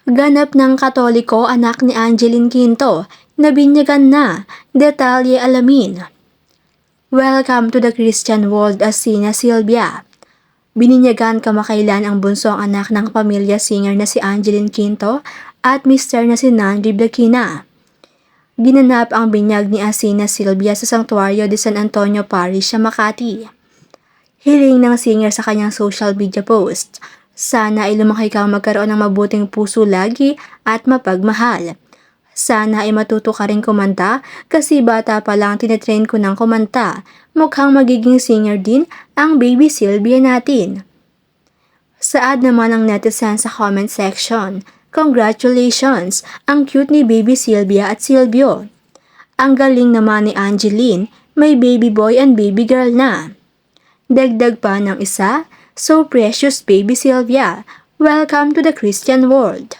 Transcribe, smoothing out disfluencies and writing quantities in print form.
Ganap ng Katoliko anak ni Angeline Quinto, nabinyagan na, detalye alamin. Welcome to the Christian world, Asina Silvia. Bininyagan kamakailan ang bunsong anak ng pamilya singer na si Angeline Quinto at mister na si Nandri Blakina. Ginanap ang binyag ni Asina Silvia sa Santuario de San Antonio Parish sa Makati. Hiling ng singer sa kanyang social media post, sana ay lumaki kang magkaroon ng mabuting puso lagi at mapagmahal. Sana ay matuto ka rin kumanta kasi bata pa lang tinetrain ko ng kumanta. Mukhang magiging singer din ang baby Silvia natin. Saad naman ang netizen sa comment section, congratulations! Ang cute ni baby Silvia at Silvio. Ang galing naman ni Angeline, may baby boy and baby girl na. Dagdag pa ng isa, so precious baby Silvia, welcome to the Christian world.